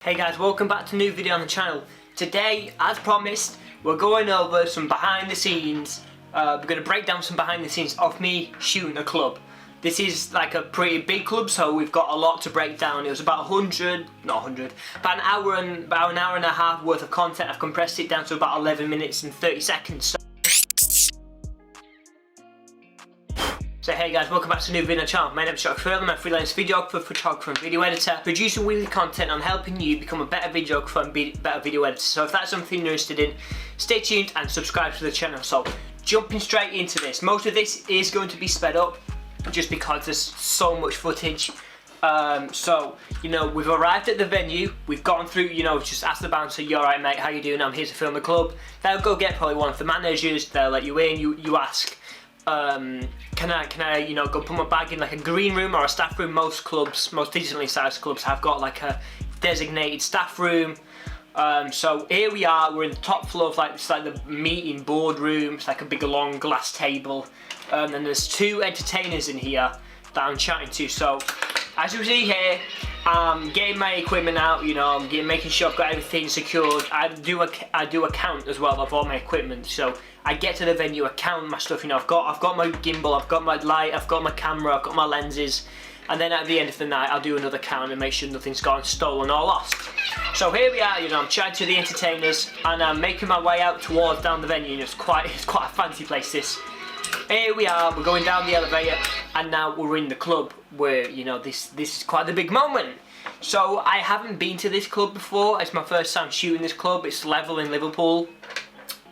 Hey guys, welcome back to a new video on the channel. Today, as promised, we're going over some behind the scenes. We're going to break down some behind the scenes of me shooting a club. This is like a pretty big club, so we've got a lot to break down. It was about about an hour and a half worth of content. I've compressed it down to about 11 minutes and 30 seconds. So hey guys, welcome back to a new video on the channel. My name is Jack.F. I'm a freelance videographer, photographer and video editor, producing weekly content on helping you become a better videographer and be a better video editor. So if that's something you're interested in, stay tuned and subscribe to the channel. So jumping straight into this, most of this is going to be sped up just because there's so much footage. So, you know, we've arrived at the venue, we've gone through, you know, just asked the bouncer, you alright mate, how you doing, I'm here to film the club. They'll go get probably one of the managers, they'll let you in, you ask, can I, you know, go put my bag in like a green room or a staff room. Most clubs, most decently sized clubs have got like a designated staff room. So here we are, we're in the top floor of like, it's like the meeting boardroom, it's like a big long glass table. And there's two entertainers in here that I'm chatting to. So as you see here, I'm getting my equipment out, you know, making sure I've got everything secured. I do a count as well of all my equipment. So I get to the venue, I count my stuff, you know, I've got my gimbal, I've got my light, I've got my camera, I've got my lenses, and then at the end of the night I'll do another count and make sure nothing's gone stolen or lost. So here we are, you know, I'm chatting to the entertainers and I'm making my way out towards down the venue, and it's quite a fancy place this. Here we are, we're going down the elevator and now we're in the club where, you know, this is quite the big moment. So I haven't been to this club before, it's my first time shooting this club, it's Level in Liverpool.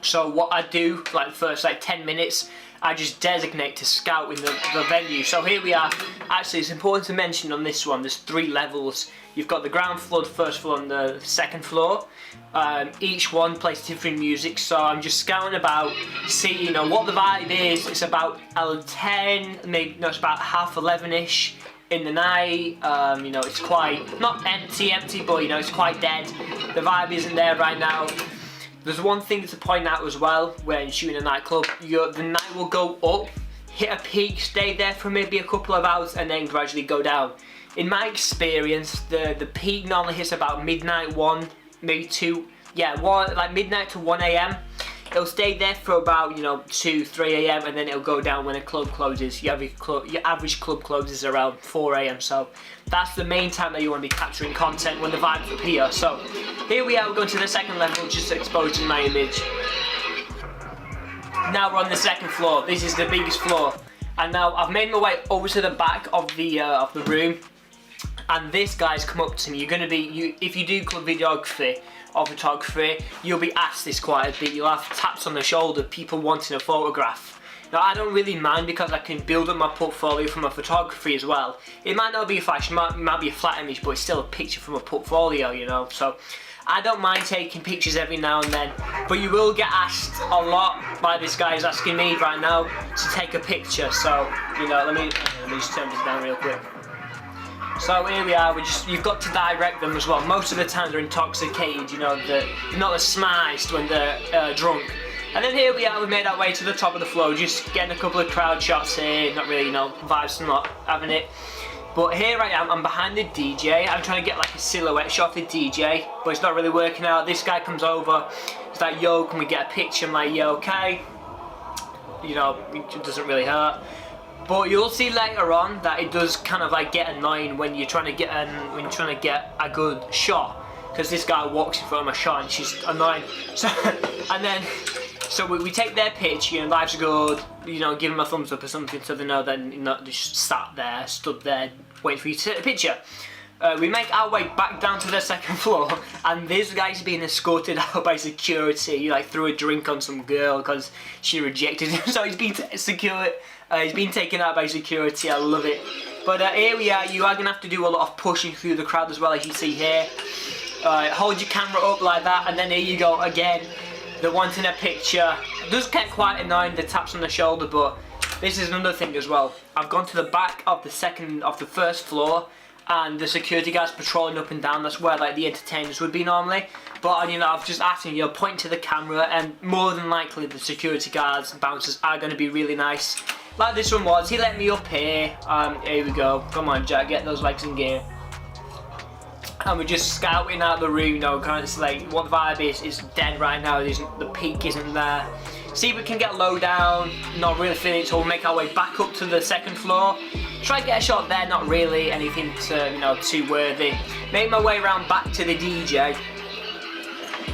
So what I do, like the first 10 minutes, I just designate to scout in the venue. So here we are. Actually, it's important to mention on this one, there's 3 levels. You've got the ground floor, the first floor and the second floor. Each one plays different music, so I'm just scouting about, see, you know, what the vibe is. It's about 10, maybe, no, it's about half 11ish in the night. You know, it's quite, not empty, but you know, it's quite dead. The vibe isn't there right now. There's one thing to point out as well when shooting a nightclub, the night will go up, hit a peak, stay there for maybe a couple of hours and then gradually go down. In my experience, the peak normally hits about midnight, 1, maybe 2, yeah, like midnight to 1 AM. It'll stay there for about, you know, 2, 3 AM and then it'll go down when a club closes. Your average club closes around 4 AM, so that's the main time that you want to be capturing content, when the vibes up here. So here we are, we're going to the second level, just exposing my image. Now we're on the second floor, this is the biggest floor. And now I've made my way over to the back of the room. And this guy's come up to me. You're going to be, if you do club videography or photography, you'll be asked this quite a bit. You'll have taps on the shoulder, people wanting a photograph. Now I don't really mind because I can build up my portfolio from a photography as well. It might not be a flash, it might be a flat image, but it's still a picture from a portfolio, you know. So I don't mind taking pictures every now and then, but you will get asked a lot by this guy who's asking me right now to take a picture. So, you know, let me just turn this down real quick. So here we are, you've got to direct them as well. Most of the time they're intoxicated, you know, they're not as smashed when they're drunk. And then here we are, we've made our way to the top of the floor, just getting a couple of crowd shots here, not really, you know, vibes, not having it. But here I am, I'm behind the DJ, I'm trying to get like a silhouette shot of the DJ, but it's not really working out. This guy comes over, he's like, yo, can we get a picture? I'm like, yeah, okay. You know, it doesn't really hurt. But you'll see later on that it does kind of like get annoying when you're trying to get a good shot, because this guy walks in front of my shot and it's just annoying. So so we take their pitch, you know, life's good, you know, give them a thumbs up or something so they know that you're not just stood there waiting for you to take a picture. We make our way back down to the second floor, and this guy's being escorted out by security. Like threw a drink on some girl because she rejected him, so he's been he's been taken out by security. I love it. But here we are. You are gonna have to do a lot of pushing through the crowd as well, as you see here. Hold your camera up like that, and then here you go again. They're wanting a picture. It does get quite annoying, the taps on the shoulder, but this is another thing as well. I've gone to the back of the first floor, and the security guards patrolling up and down. That's where like the entertainers would be normally. But you know, I've just asked him, you know, point to the camera, and more than likely the security guards and bouncers are going to be really nice. Like this one was. He let me up here. Here we go. Come on, Jack, get those legs in gear. and we're just scouting out the room, you know, kind of like what the vibe is dead right now. The peak isn't there. See if we can get low down, not really feeling it, so we'll make our way back up to the second floor. Try to get a shot there, not really anything to, you know, too worthy. Make my way around back to the DJ.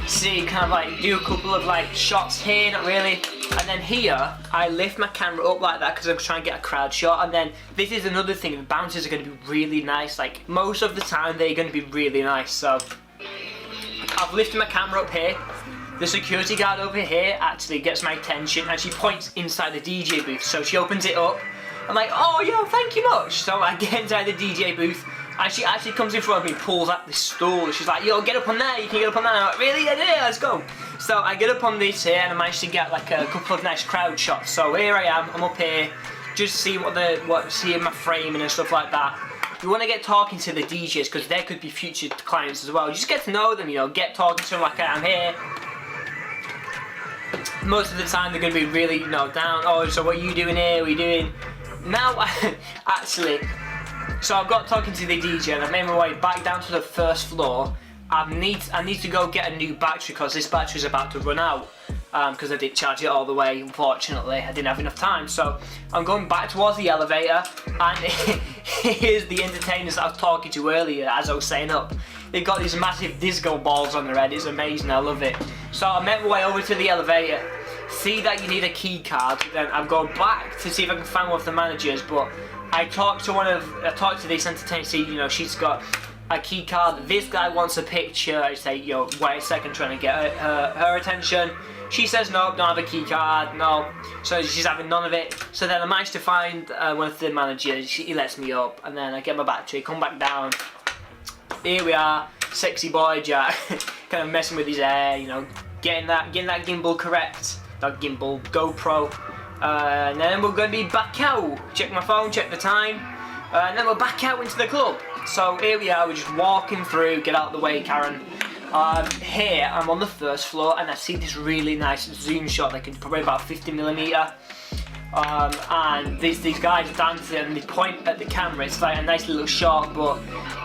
See, kind of like do a couple of like shots here, not really. And then here, I lift my camera up like that because I'm trying to get a crowd shot. And then this is another thing, the bouncers are going to be really nice. Like most of the time, they're going to be really nice. So I've lifted my camera up here. The security guard over here actually gets my attention and she points inside the DJ booth. So she opens it up. I'm like, oh, yo, thank you much. So I get inside the DJ booth and she actually comes in front of me, pulls out this stool. She's like, yo, get up on there, you can get up on there. And I'm like, really? Yeah, let's go. So I get up on this here and I managed to get like a couple of nice crowd shots. So here I am, I'm up here, just seeing seeing my framing and stuff like that. You want to get talking to the DJs because there could be future clients as well. Just get to know them, you know, get talking to them like I am here. Most of the time they're going to be really, you know, down. Oh, so what are you doing here? What are you doing? Now, actually, so I've got talking to the DJ and I've made my way back down to the first floor. I need to go get a new battery because this battery is about to run out because I didn't charge it all the way, unfortunately. I didn't have enough time. So I'm going back towards the elevator and here's the entertainers that I was talking to earlier as I was setting up. They've got these massive disco balls on their head. It's amazing, I love it. So I made my way over to the elevator, see that you need a key card, then I've gone back to see if I can find one of the managers, but I talked to this entertainer, see, you know, she's got a key card, this guy wants a picture. I say, yo, wait a second, trying to get her attention. She says no, don't have a key card, no. So she's having none of it. So then I managed to find one of the managers, he lets me up, and then I get my battery, come back down. Here we are, sexy boy Jack, kind of messing with his hair, you know, getting that gimbal correct, that gimbal, GoPro. And then we're going to be back out, check my phone, check the time, and then we're back out into the club. So here we are, we're just walking through, get out of the way Karen. Here I'm on the first floor and I see this really nice zoom shot, like probably about 50mm. And these guys dancing and they point at the camera. It's like a nice little shot, but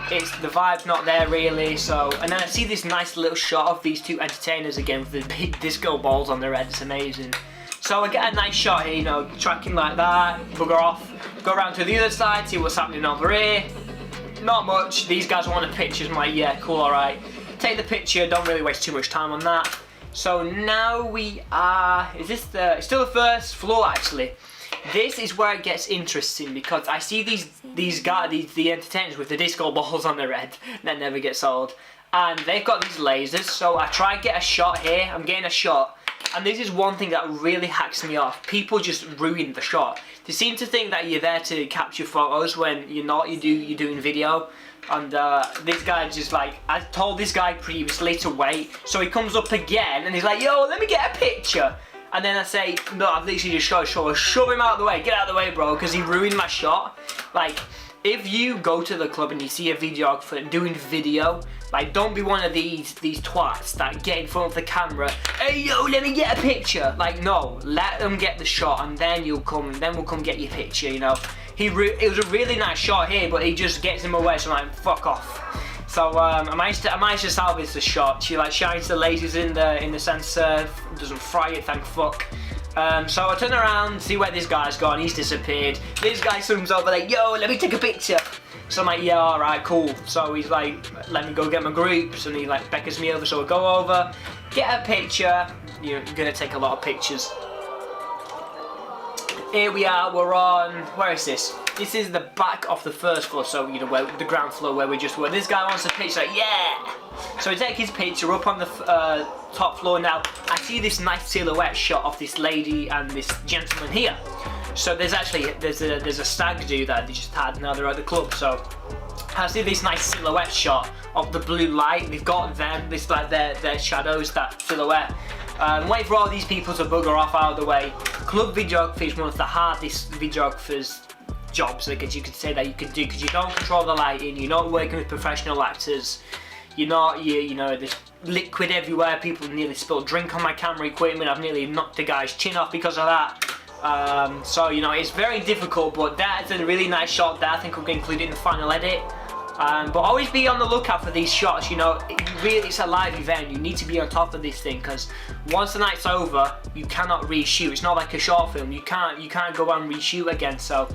the vibe's not there really. So, and then I see this nice little shot of these two entertainers again with the big disco balls on their head. It's amazing. So I get a nice shot here, you know, tracking like that, bugger off, go around to the other side, see what's happening over here. Not much. These guys want a picture. I'm like, yeah, cool, all right. Take the picture. Don't really waste too much time on that. So now we are. It's still the first floor actually. This is where it gets interesting because I see these guys, the entertainers with the disco balls on their head that never get sold, and they've got these lasers. So I try to get a shot here. I'm getting a shot, and this is one thing that really hacks me off. People just ruin the shot. They seem to think that you're there to capture photos when you're not. You're doing video. And this guy just like, I told this guy previously to wait, so he comes up again and he's like, yo, let me get a picture. And then I say, no, I've literally just shove him out of the way, get out of the way, bro, because he ruined my shot. Like, if you go to the club and you see a videographer doing video, like, don't be one of these twats that get in front of the camera, hey yo, let me get a picture. Like, no, let them get the shot and then we'll come get your picture, you know. It was a really nice shot here, but he just gets him away, so I'm like, fuck off. So I managed to salvage the shot. She like shines the lasers in the sensor, doesn't fry it, thank fuck. So I turn around, see where this guy's gone, he's disappeared. This guy comes over like, yo, let me take a picture. So I'm like, yeah, alright, cool. So he's like, let me go get my groups, and he like beckons me over, so I go over, get a picture. You're gonna take a lot of pictures. Here we are, we're on, where is this? This is the back of the first floor, so you know, where the ground floor where we just were. This guy wants a picture, like, yeah! So I take his picture up on the top floor now. I see this nice silhouette shot of this lady and this gentleman here. So there's a stag do that they just had, now they're at the club, so I see this nice silhouette shot of the blue light. They've got them, this like their shadows, that silhouette. Wait for all these people to bugger off out of the way. Club videography is one of the hardest videographers' jobs, I guess you could say, that you can do, because you don't control the lighting, you're not working with professional actors, you know, there's liquid everywhere, people nearly spilled drink on my camera equipment, I've nearly knocked the guy's chin off because of that. So, you know, it's very difficult, but that's a really nice shot there. I think I'm going to include it in the final edit. But always be on the lookout for these shots. You know, it's a live event. You need to be on top of this thing, because once the night's over, you cannot reshoot. It's not like a short film. You can't go and reshoot again. So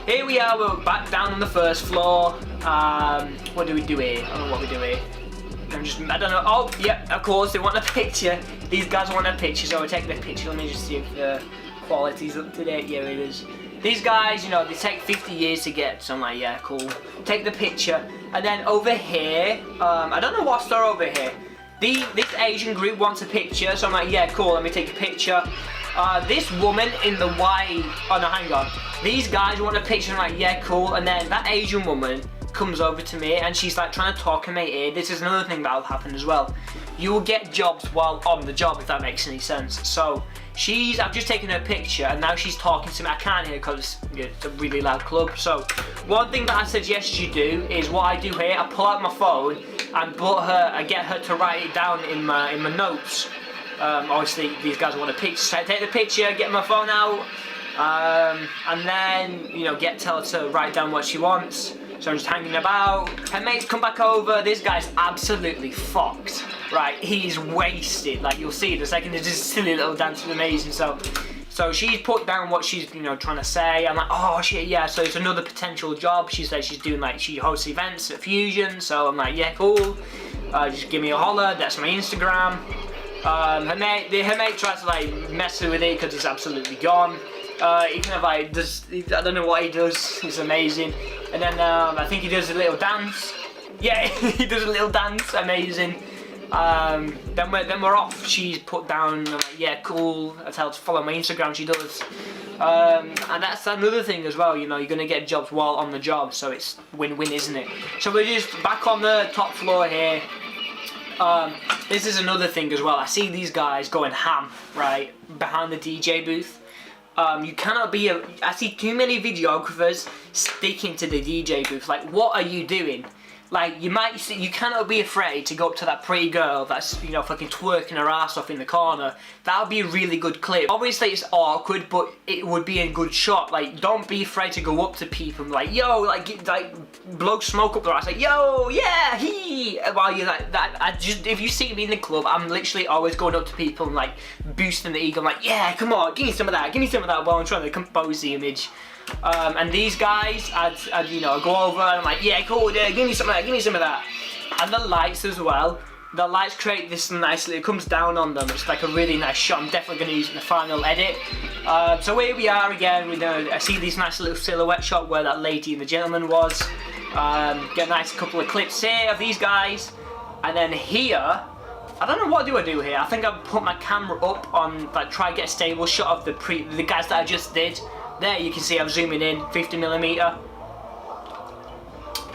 here we are. We're back down on the first floor. What do we do here? I don't know what we do here. I don't know. Oh, yeah, of course, they want a picture. These guys want a picture, so we're taking a picture. Let me just see if the quality's up to date. Yeah, it is. These guys, you know, they take 50 years to get, so I'm like, yeah, cool. Take the picture. And then over here, I don't know what's there over here. This Asian group wants a picture, so I'm like, yeah, cool, let me take a picture. This woman in the white, oh no, hang on. These guys want a picture, I'm like, yeah, cool. And then that Asian woman comes over to me and she's like trying to talk in my ear. This is another thing that'll happen as well. You will get jobs while on the job, if that makes any sense. So I've just taken her picture and now she's talking to me. I can't hear because it's a really loud club. So one thing that I suggest you do is what I do here. I pull out my phone and I get her to write it down in my notes. Obviously these guys want a picture, so I take the picture, get my phone out, and then, you know, tell her to write down what she wants. So I'm just hanging about. Her mates come back over. This guy's absolutely fucked. Right, he's wasted. Like, you'll see in a second. It's just a silly little dance. It's amazing. So she's put down what she's, you know, trying to say. I'm like, oh shit, yeah. So it's another potential job. She says she's doing, like, she hosts events at Fusion. So I'm like, yeah, cool. Just give me a holler. That's my Instagram. Her mate tries to, like, mess with it because it's absolutely gone. He kind of like I don't know what he does. It's amazing. And then I think he does a little dance. Yeah, he does a little dance. Amazing. Then we're off. She's put down. I'm like, yeah, cool. I tell her to follow my Instagram. She does. And that's another thing as well. You know, you're gonna get jobs while on the job, so it's win-win, isn't it? So we're just back on the top floor here. This is another thing as well. I see these guys going ham right behind the DJ booth. You cannot be I see too many videographers sticking to the DJ booth. Like, what are you doing? Like, you cannot be afraid to go up to that pretty girl that's, you know, fucking twerking her ass off in the corner. That would be a really good clip. Obviously it's awkward, but it would be a good shot. Like, don't be afraid to go up to people and be like, yo, like blow smoke up their ass, like, yo, yeah, he. While you're like that, if you see me in the club, I'm literally always going up to people and like boosting the ego. I'm like, yeah, come on, give me some of that, while I'm trying to compose the image. And these guys, I'd you know, go over and I'm like, yeah, cool, yeah, give me some of that. And the lights as well. The lights create this nice, it comes down on them. It's like a really nice shot. I'm definitely going to use it in the final edit. So here we are again. I see this nice little silhouette shot where that lady and the gentleman was. Get a nice couple of clips here of these guys. And then here, I don't know what do I do here. I think I'll put my camera up on, like, try to get a stable shot of the guys that I just did. There you can see I'm zooming in, 50mm.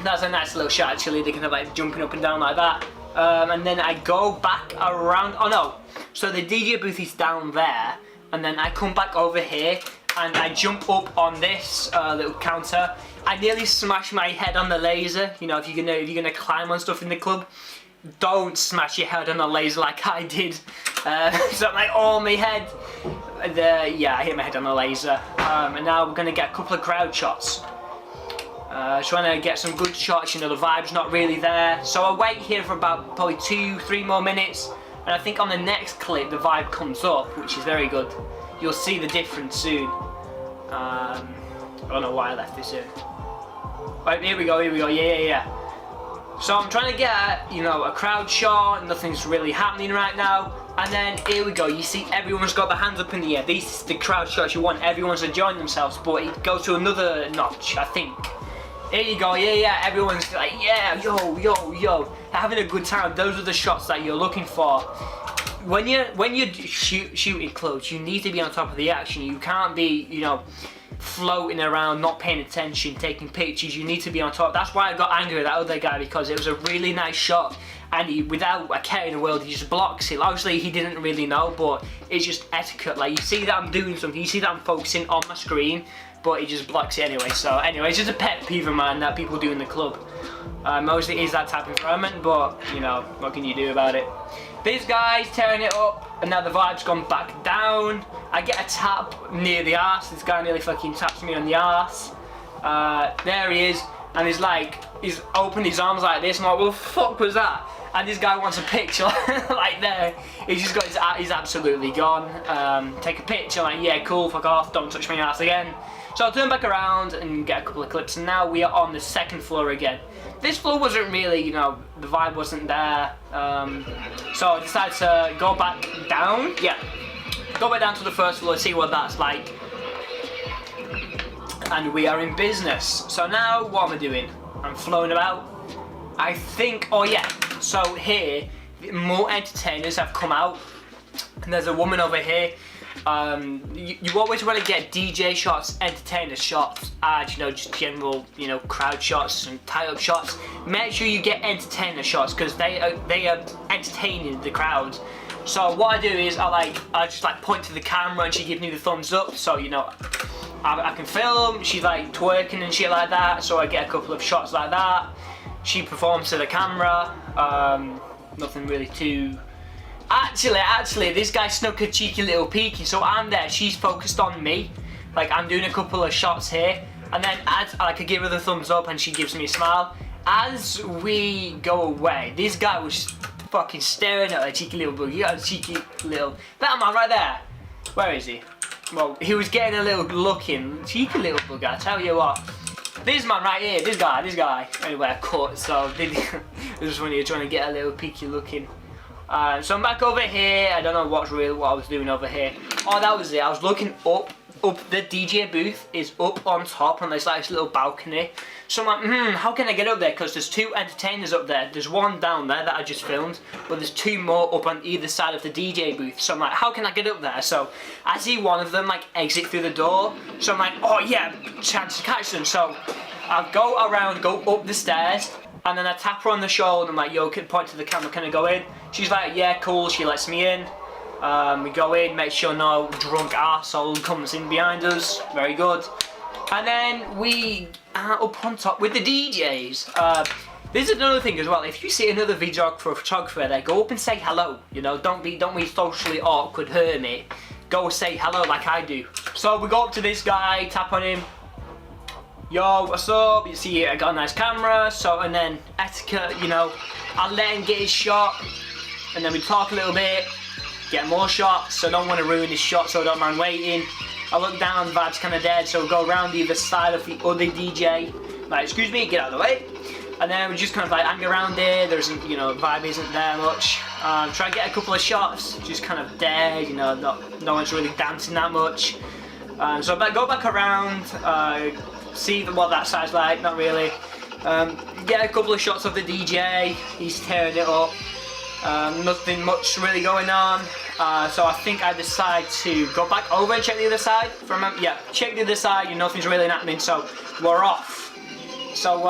That's a nice little shot actually. They can have like jumping up and down like that. And then I go back around, oh no. So the DJ booth is down there. And then I come back over here and I jump up on this little counter. I nearly smash my head on the laser. You know, if you're gonna climb on stuff in the club, don't smash your head on a laser like I did. So I'm like, oh, my head. Yeah, I hit my head on a laser. And now we're gonna get a couple of crowd shots. Trying to get some good shots. You know, the vibe's not really there. So I wait here for about probably 2-3 more minutes. And I think on the next clip, the vibe comes up, which is very good. You'll see the difference soon. I don't know why I left this in. Right, here we go, yeah. So I'm trying to get, you know, a crowd shot, nothing's really happening right now. And then here we go, you see everyone's got their hands up in the air. These are the crowd shots you want everyone's enjoying themselves, but it goes to another notch, I think. Here you go, yeah, everyone's like, yeah, yo, having a good time. Those are the shots that you're looking for. When you're shooting clubs, you need to be on top of the action. You can't be, you know, floating around, not paying attention, taking pictures. You need to be on top. That's why I got angry at that other guy, because it was a really nice shot and he, without a care in the world, he just blocks it. Obviously he didn't really know, but it's just etiquette. Like, you see that I'm doing something, you see that I'm focusing on my screen, but he just blocks it anyway. So anyway, it's just a pet peeve of mine that people do in the club. Mostly is that type of environment, but you know, what can you do about it? These guys tearing it up, and now the vibe's gone back down. I get a tap near the arse. This guy nearly fucking taps me on the arse. There he is, and he's like, he's opened his arms like this. I'm like, well, the fuck was that? And this guy wants a picture like there. He's just got he's absolutely gone. Take a picture, like, yeah, cool, fuck off, don't touch my ass again. So I'll turn back around and get a couple of clips, and now we are on the second floor again. This floor wasn't really, you know, the vibe wasn't there. So I decided to go back down. Yeah, go back down to the first floor, see what that's like. And we are in business. So now what am I doing? I'm floating about. I think, oh yeah, so here, more entertainers have come out. And there's a woman over here. You always want to get DJ shots, entertainer shots, and you know, just general, you know, crowd shots and tie-up shots. Make sure you get entertainer shots because they are entertaining the crowd. So what I do is I just like point to the camera and she gives me the thumbs up. So you know, I can film. She's like twerking and shit like that. So I get a couple of shots like that. She performs to the camera. Nothing really too. Actually, this guy snuck a cheeky little peeky, so I'm there, she's focused on me. Like, I'm doing a couple of shots here, and then I could give her the thumbs up and she gives me a smile. As we go away, this guy was fucking staring at a cheeky little bug. He got a cheeky little, that man right there. Where is he? Well, he was getting a little look in. Cheeky little bug, I tell you what. This man right here, this guy. Anyway, I cut, so it was when he was trying to get a little peeky look in. So I'm back over here. I don't know what I was doing over here. Oh, that was it. I was looking up. The DJ booth is up on top, and there's like this little balcony. So I'm like, how can I get up there? Because there's two entertainers up there. There's one down there that I just filmed, but there's two more up on either side of the DJ booth. So I'm like, how can I get up there? So I see one of them like exit through the door. So I'm like, oh yeah, chance to catch them. So I go around, go up the stairs. And then I tap her on the shoulder and I'm like, yo, can point to the camera, can I go in? She's like, yeah, cool, she lets me in. We go in, make sure no drunk arsehole comes in behind us, very good. And then we are up on top with the DJs. This is another thing as well, if you see another videographer or photographer there, go up and say hello, you know, don't be socially awkward, hermit. Go say hello like I do. So we go up to this guy, tap on him. Yo, what's up? You see, I got a nice camera, so, and then etiquette, you know, I'll let him get his shot, and then we talk a little bit, get more shots, so I don't want to ruin his shot, so I don't mind waiting. I look down, the vibe's kind of dead, so we go around either side of the other DJ, like, excuse me, get out of the way, and then we just kind of like hang around there, there's, you know, vibe isn't there much, try and get a couple of shots, just kind of dead, you know, no one's really dancing that much, so I go back around, see what that side's like, not really. Get a couple of shots of the DJ, he's tearing it up. Nothing much really going on. So I think I decide to go back over and check the other side. Check the other side, nothing's really happening, so we're off. So,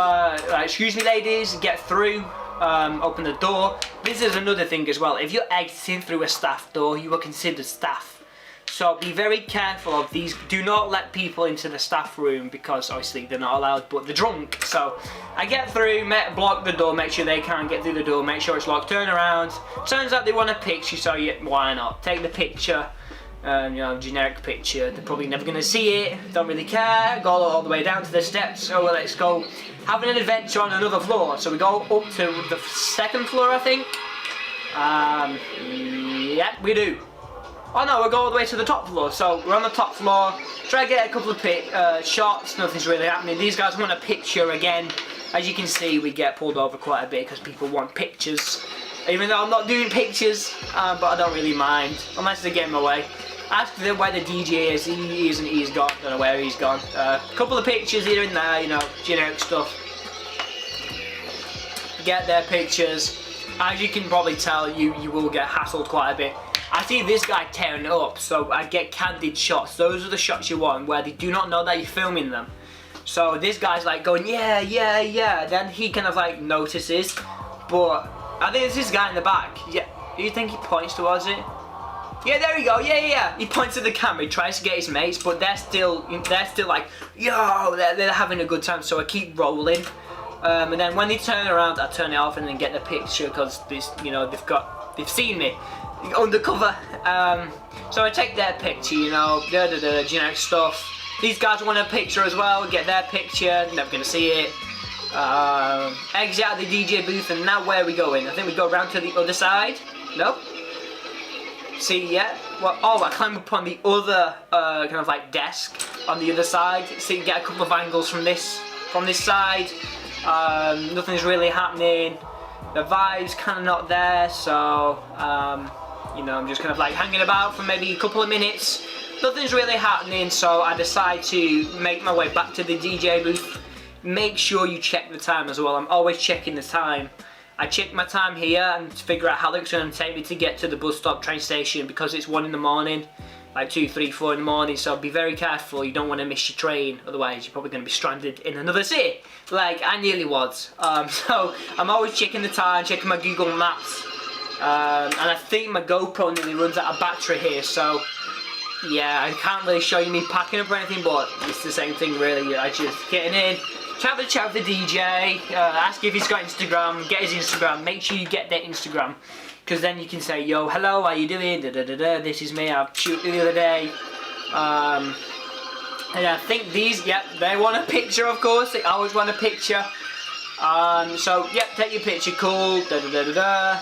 excuse me ladies, get through, open the door. This is another thing as well, if you're exiting through a staff door, you are considered staff. So be very careful of these. Do not let people into the staff room because obviously they're not allowed, but they're drunk. So I get through, block the door, make sure they can't get through the door, make sure it's locked, turn around. Turns out they want a picture, so yeah, why not? Take the picture, you know, generic picture. They're probably never gonna see it, don't really care. Go all the way down to the steps, so let's go having an adventure on another floor. So we go up to the second floor, I think. Yeah, we do. Oh no, we'll go all the way to the top floor, so we're on the top floor, try to get a couple of shots, nothing's really happening. These guys want a picture again. As you can see, we get pulled over quite a bit because people want pictures. Even though I'm not doing pictures, but I don't really mind, unless they get in my way. Ask them where the DJ is, he's gone, don't know where he's gone. Couple of pictures here and there, you know, generic stuff. Get their pictures. As you can probably tell, you will get hassled quite a bit. I see this guy tearing it up, so I get candid shots. Those are the shots you want, where they do not know that you're filming them. So this guy's like going, yeah, yeah, yeah. Then he kind of like notices, but I think it's this guy in the back. Yeah, do you think he points towards it? Yeah, there we go. Yeah, yeah, yeah. He points at the camera. He tries to get his mates, but they're still like, yo, they're having a good time. So I keep rolling, and then when they turn around, I turn it off and then get the picture because this, you know, they've seen me undercover. So I take their picture, you know, generic stuff. These guys want a picture as well, get their picture, never gonna see it. exit out of the DJ booth, and now where are we going? I think we go around to the other side. Nope. See, yeah. Well, oh, I climb up on the other kind of like desk on the other side. So you get a couple of angles from this side. Nothing's really happening. The vibe's kind of not there, so you know, I'm just kind of like hanging about for maybe a couple of minutes. Nothing's really happening, so I decide to make my way back to the DJ booth. Make sure you check the time as well. I'm always checking the time. I check my time here and figure out how long it's going to take me to get to the bus stop train station, because it's 1 in the morning, like 2, 3, 4 in the morning, so be very careful. You don't want to miss your train, otherwise you're probably going to be stranded in another city, like I nearly was. So I'm always checking the time, checking my Google Maps, and I think my GoPro nearly runs out of battery here, so yeah, I can't really show you me packing up or anything, but it's the same thing really. I just getting in, chat with the DJ, ask if he's got Instagram, get his Instagram, make sure you get their Instagram, because then you can say, yo, hello, how you doing, da da da da, this is me, I shoot the other day, and I think these, yep, they want a picture, of course, they always want a picture, so, yep, take your picture, cool, da da da da da,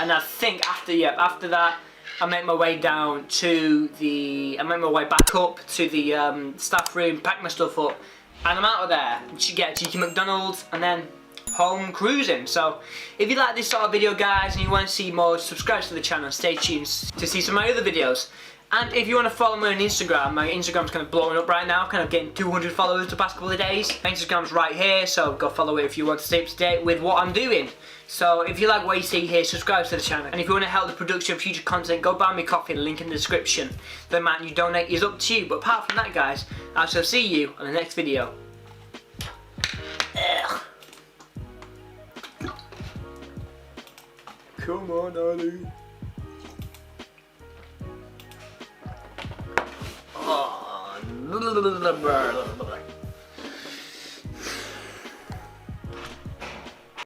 and I think after that, I make my way down to I make my way back up to the staff room, pack my stuff up, and I'm out of there. Get a cheeky McDonald's and then home cruising. So if you like this sort of video, guys, and you want to see more, subscribe to the channel, stay tuned to see some of my other videos. And if you want to follow me on Instagram, my Instagram's kind of blowing up right now, kind of getting 200 followers the past couple of days. My Instagram's right here, so go follow it if you want to stay up to date with what I'm doing. So if you like what you see here, subscribe to the channel. And if you want to help the production of future content, go buy me coffee, link in the description. The amount you donate is up to you. But apart from that, guys, I shall see you on the next video. Come on, Ali. Oh.